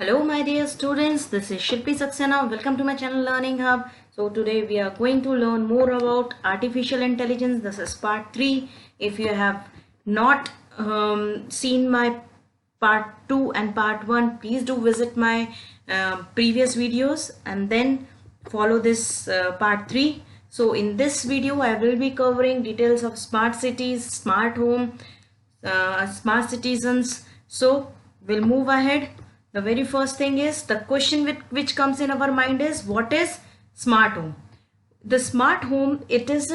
Hello my dear students, this is Shilpi Saxena. Welcome to my channel Learning Hub. So today we are going to learn more about artificial intelligence. This is part 3. If you have not seen my part 2 and part 1, please do visit my previous videos and then follow this part 3. So in this video I will be covering details of smart cities, smart home, smart citizens. So we'll move ahead. The very first thing is the question which comes in our mind is, what is smart home? The smart home, it is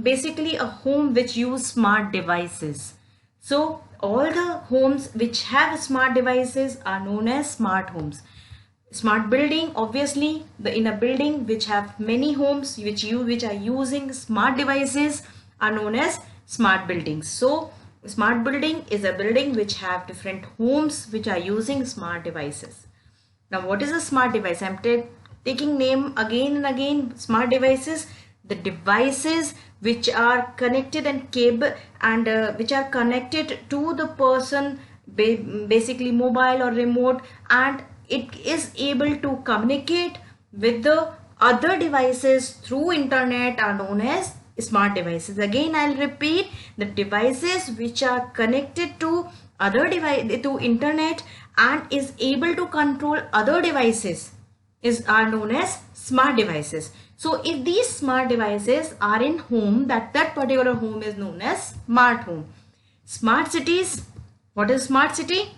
basically a home which use smart devices. So all the homes which have smart devices are known as smart homes. Smart building, obviously in a building which have many homes which are using smart devices are known as smart buildings. So smart building is a building which have different homes which are using smart devices. Now what is a smart device? I'm taking name again and again. Smart devices, the devices which are connected and cable and which are connected to the person, basically mobile or remote, and it is able to communicate with the other devices through internet are known as smart devices. Again I'll repeat, the devices which are connected to other device to internet and is able to control other devices are known as smart devices. So if these smart devices are in home, that particular home is known as smart home. Smart cities, what is smart city?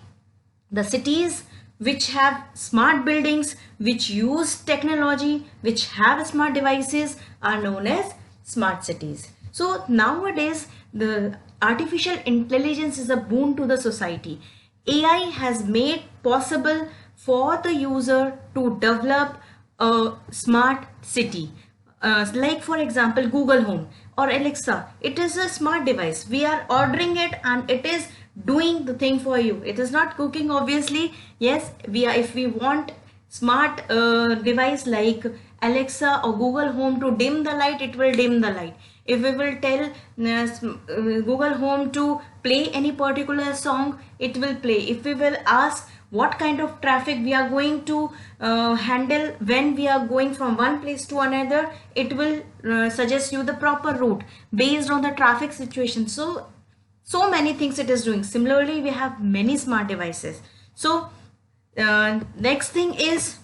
The cities which have smart buildings, which use technology, which have smart devices are known as smart cities. So nowadays the artificial intelligence is a boon to the society. AI has made possible for the user to develop a smart city. Like for example Google Home or Alexa, it is a smart device. We are ordering it and it is doing the thing for you. It is not cooking, obviously. Yes, if we want smart device like Alexa or Google Home to dim the light, it will dim the light. If we will tell Google Home to play any particular song, it will play. If we will ask what kind of traffic we are going to handle when we are going from one place to another, it will suggest you the proper route based on the traffic situation. So many things it is doing. Similarly, we have many smart devices. So next thing is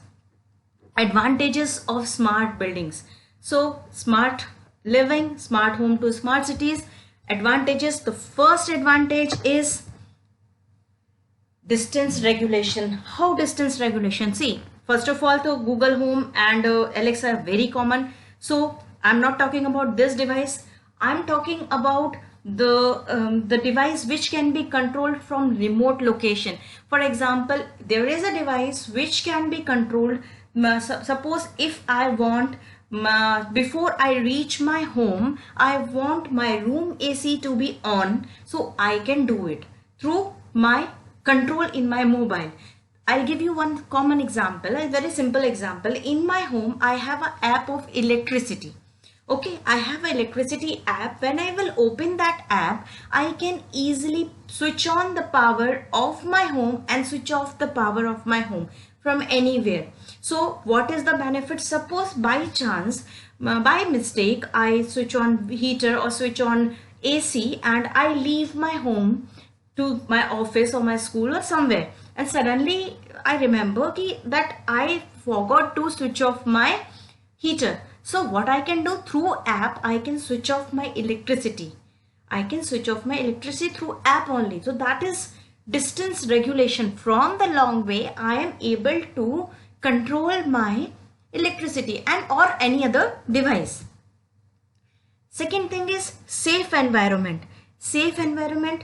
advantages of smart buildings. So smart living, smart home to smart cities. Advantages, the first advantage is distance regulation. How distance regulation? See, first of all, the Google Home and Alexa are very common. So I'm not talking about this device. I'm talking about the device which can be controlled from remote location. For example, there is a device which can be controlled. Suppose if I want, before I reach my home, I want my room AC to be on, so I can do it through my control in my mobile. I'll give you one common example, a very simple example. In my home, I have an app of electricity. Okay, I have an electricity app. When I will open that app, I can easily switch on the power of my home and switch off the power of my home from anywhere. So what is the benefit? Suppose by chance, by mistake, I switch on heater or switch on AC and I leave my home to my office or my school or somewhere, and suddenly I remember that I forgot to switch off my heater. So what I can do, through app I can switch off my electricity. I can switch off my electricity through app only. So that is distance regulation. From the long way I am able to control my electricity and or any other device. Second thing is safe environment. Safe environment,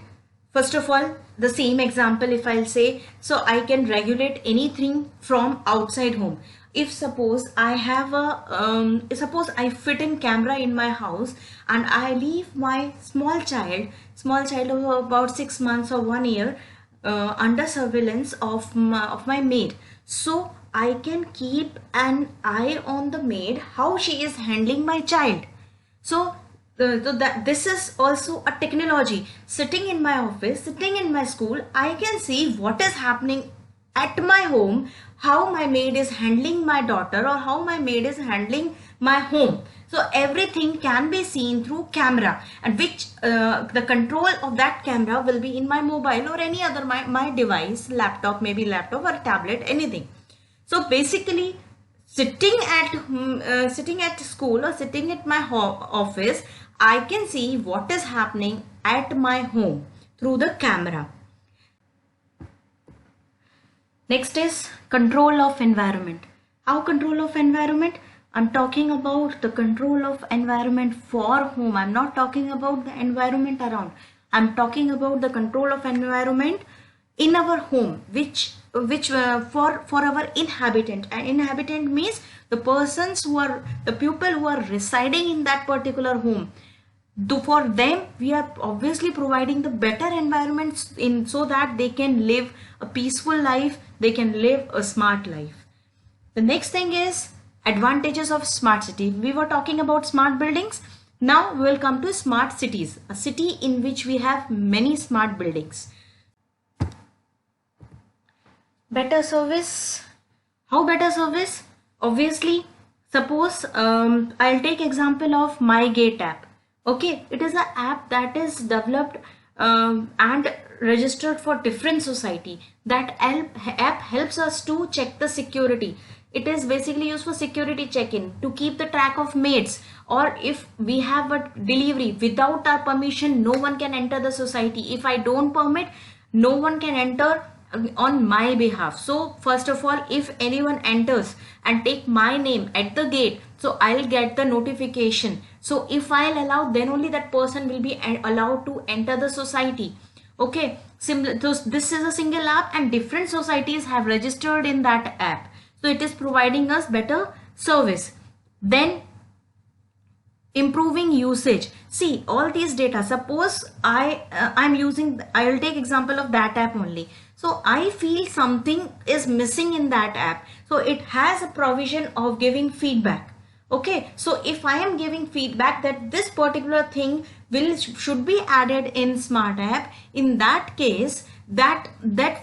first of all, the same example if I'll say, so I can regulate anything from outside home. If suppose I have a suppose I fit in camera in my house and I leave my small child of about 6 months or 1 year under surveillance of my maid, so I can keep an eye on the maid, how she is handling my child. So that this is also a technology. Sitting in my office, sitting in my school, I can see what is happening at my home, how my maid is handling my daughter or how my maid is handling my home. So everything can be seen through camera, and which the control of that camera will be in my mobile or any other my device, laptop, maybe laptop or tablet, anything. So basically, sitting at school or sitting at my office, I can see what is happening at my home through the camera. Next is control of environment. How control of environment? I'm talking about the control of environment for home. I'm not talking about the environment around. I'm talking about the control of environment in our home, which for our inhabitant. And inhabitant means the persons who are, the people who are residing in that particular home. For them, we are obviously providing the better environments in, so that they can live a peaceful life, they can live a smart life. The next thing is advantages of smart city. We were talking about smart buildings. Now we will come to smart cities, a city in which we have many smart buildings. Better service. How better service? Obviously, suppose I'll take example of MyGate app. Okay, it is an app that is developed and registered for different society. That app helps us to check the security. It is basically used for security check-in, to keep the track of maids, or if we have a delivery without our permission, no one can enter the society. If I don't permit, no one can enter on my behalf. So first of all, if anyone enters and take my name at the gate, so I'll get the notification. So if I'll allow, then only that person will be allowed to enter the society. Okay, similar. So this is a single app and different societies have registered in that app. So it is providing us better service. Then improving usage. See, all these data, suppose I'll take example of that app only. So I feel something is missing in that app. So it has a provision of giving feedback. Okay, so if I am giving feedback that this particular thing should be added in smart app, in that case, that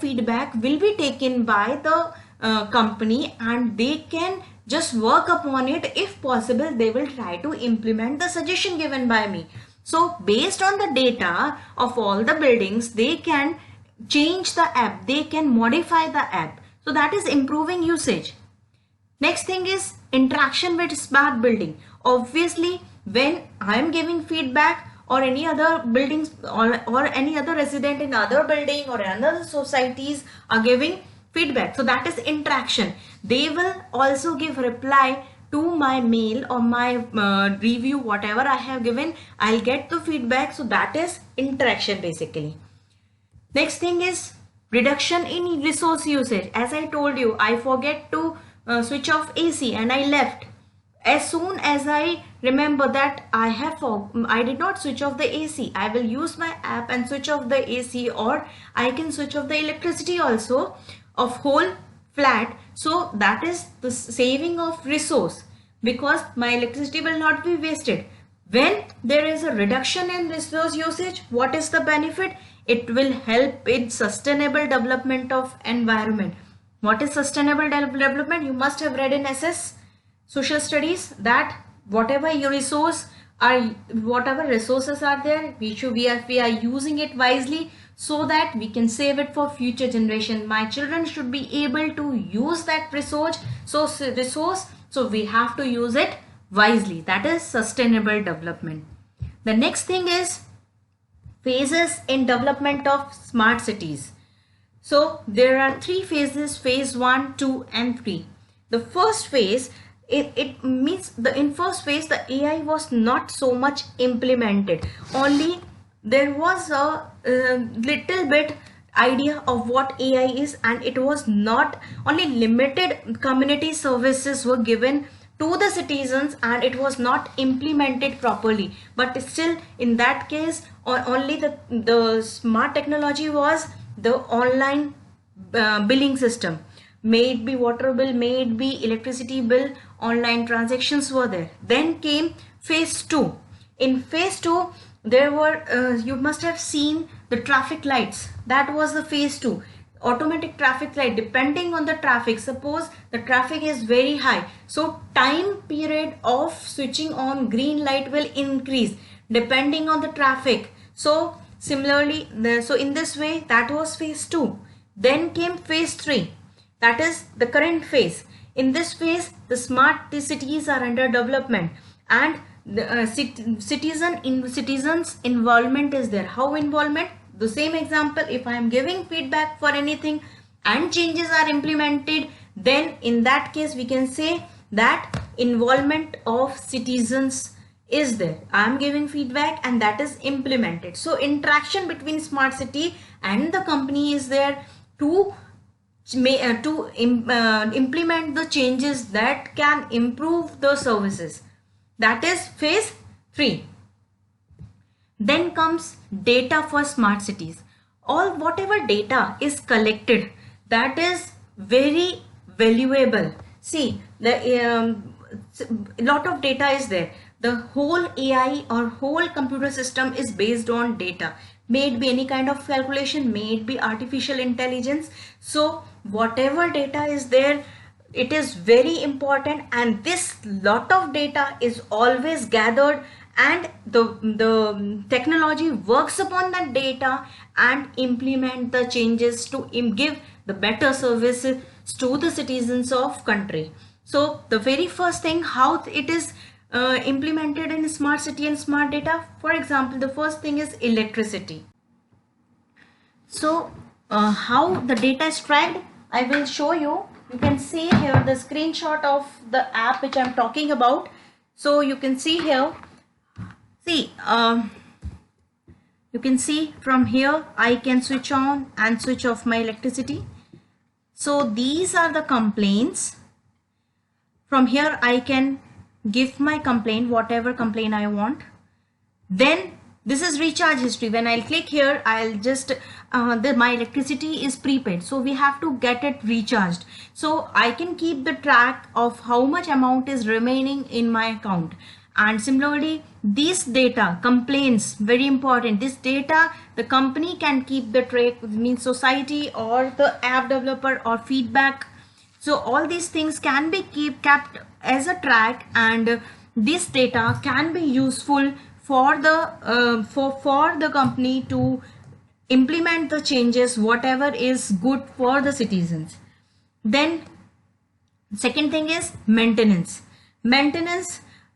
feedback will be taken by the company, and they can just work upon it. If possible, they will try to implement the suggestion given by me. So based on the data of all the buildings, they can change the app, they can modify the app. So that is improving usage. Next thing is interaction with smart building. Obviously, when I am giving feedback, or any other buildings or any other resident in other building or another societies are giving feedback, so that is interaction. They will also give reply to my mail or my review, whatever I have given, I'll get the feedback. So that is interaction basically. Next thing is reduction in resource usage. As I told you, I forget to switch off AC and I left. As soon as I remember that I did not switch off the AC, I will use my app and switch off the AC, or I can switch off the electricity also of whole flat. So that is the saving of resource, because my electricity will not be wasted. When there is a reduction in resource usage, what is the benefit? It will help in sustainable development of environment. What is sustainable development? You must have read in SS social studies that whatever your resources are there, we are using it wisely, so that we can save it for future generation. My children should be able to use that resource, so we have to use it wisely. That is sustainable development. The next thing is phases in development of smart cities. So there are 3 phases: phase 1, 2 and 3. The first phase, it means in first phase the AI was not so much implemented. Only there was a little bit idea of what AI is, and it was not, only limited community services were given to the citizens, and it was not implemented properly. But still, in that case, only the smart technology was the online billing system. May it be water bill, may it be electricity bill, online transactions were there. Then came phase 2. In phase 2, there were you must have seen the traffic lights. That was the phase 2. automatic traffic light, depending on the traffic. Suppose the traffic is very high, so time period of switching on green light will increase depending on the traffic. So similarly, so in this way, that was phase 2. Then came phase 3, that is the current phase. In this phase, the smart cities are under development, and the citizens involvement is there. How involvement? The same example, if I am giving feedback for anything and changes are implemented, then in that case we can say that involvement of citizens is there. I am giving feedback and that is implemented. So interaction between smart city and the company is there to implement the changes that can improve the services. That is phase 3. Then comes data for smart cities. Whatever data is collected, that is very valuable. See, the lot of data is there. The whole AI or whole computer system is based on data. May it be any kind of calculation, may it be artificial intelligence. So whatever data is there, it is very important, and this lot of data is always gathered, and the technology works upon that data and implement the changes to give the better services to the citizens of country. So the very first thing, how it is implemented in smart city and smart data. For example, the first thing is electricity. So how the data is tracked, I will show you. You can see here the screenshot of the app which I'm talking about. So you can see here, see, you can see from here I can switch on and switch off my electricity. So these are the complaints. From here I can give my complaint, whatever complaint I want. Then this is recharge history. When I'll click here, I'll just my electricity is prepaid, so we have to get it recharged. So I can keep the track of how much amount is remaining in my account. And similarly, this data, complaints, very important. This data, the company can keep the track, means society or the app developer or feedback. So all these things can be kept as a track, and this data can be useful for the for the company to implement the changes, whatever is good for the citizens. Then second thing is maintenance.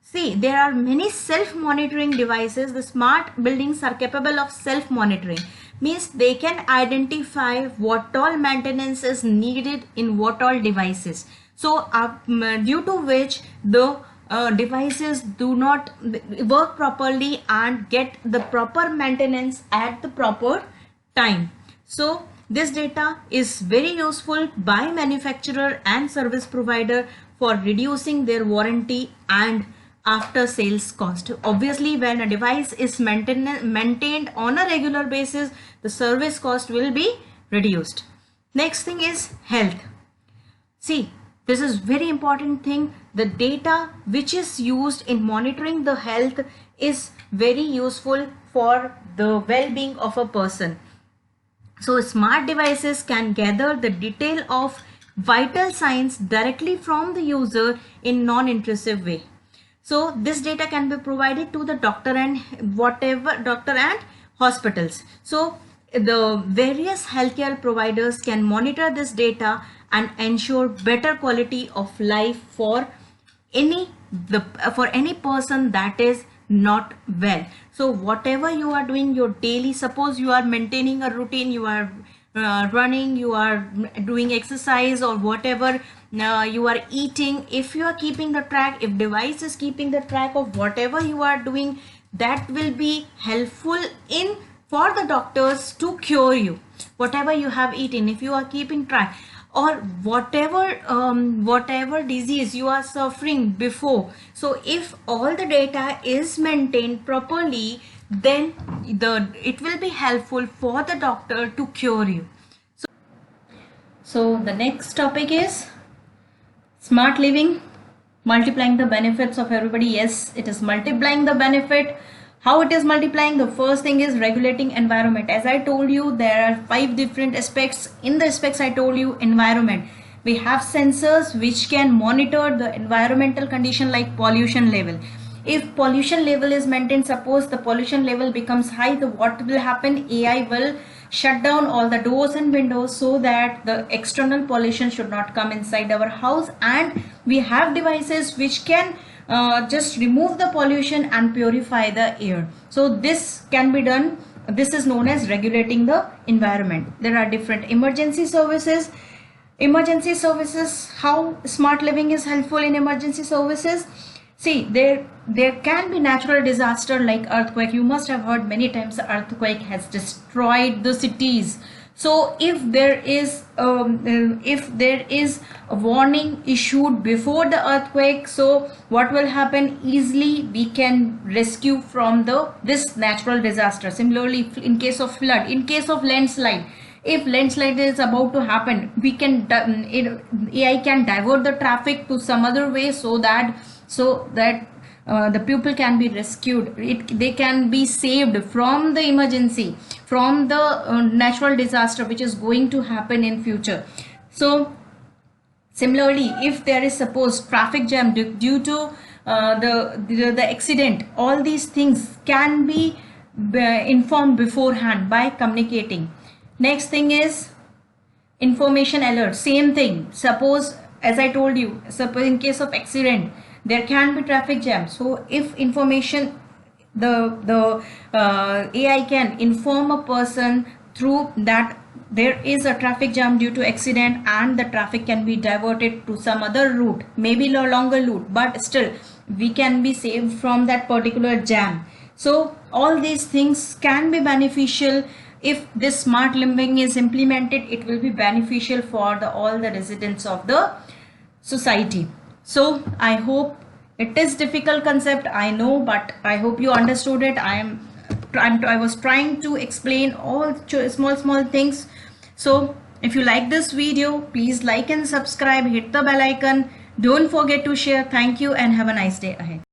See, there are many self-monitoring devices. The smart buildings are capable of self-monitoring, means they can identify what all maintenance is needed in what all devices. So due to which the devices do not work properly and get the proper maintenance at the proper time. So this data is very useful by manufacturer and service provider for reducing their warranty and after sales cost. Obviously, when a device is maintained on a regular basis, the service cost will be reduced. Next thing is health. See, this is very important thing. The data which is used in monitoring the health is very useful for the well-being of a person. So smart devices can gather the detail of vital signs directly from the user in non-intrusive way. So this data can be provided to the doctor and hospitals. So the various healthcare providers can monitor this data and ensure better quality of life for any person that is not well. So whatever you are doing, your daily, suppose you are maintaining a routine, you are running, you are doing exercise, or whatever you are eating, if you are keeping the track, if device is keeping the track of whatever you are doing, that will be helpful for the doctors to cure you whatever you have eaten, if you are keeping track, or whatever disease you are suffering before. So if all the data is maintained properly, then it will be helpful for the doctor to cure you. So the next topic is smart living, multiplying the benefits of everybody. Yes, it is multiplying the benefit How it is multiplying? The first thing is regulating environment. As I told you, there are 5 different aspects. In the aspects I told you, environment, we have sensors which can monitor the environmental condition like pollution level. If pollution level is maintained, suppose the pollution level becomes high, then what will happen? AI will shut down all the doors and windows so that the external pollution should not come inside our house, and we have devices which can just remove the pollution and purify the air. So this can be done. This is known as regulating the environment. There are different emergency services. Emergency services, how smart living is helpful in emergency services? See, there can be natural disaster like earthquake. You must have heard many times the earthquake has destroyed the cities. So if there is a warning issued before the earthquake, so what will happen? Easily we can rescue from this natural disaster. Similarly, in case of flood, in case of landslide, if landslide is about to happen, we can AI can divert the traffic to some other way so that the people can be rescued. They can be saved from the emergency, from the natural disaster which is going to happen in future. So similarly, if there is suppose traffic jam due to the accident, all these things can be informed beforehand by communicating. Next thing is information alert. Same thing. Suppose, as I told you, suppose in case of accident, there can be traffic jam. So if information, the AI can inform a person through that there is a traffic jam due to accident and the traffic can be diverted to some other route, maybe a longer route, but still we can be saved from that particular jam. So all these things can be beneficial. If this smart living is implemented, it will be beneficial for all the residents of the society. So I hope, it is difficult concept, I know, but I hope you understood it. I was trying to explain all small things. So if you like this video, please like and subscribe, hit the bell icon. Don't forget to share. Thank you and have a nice day ahead.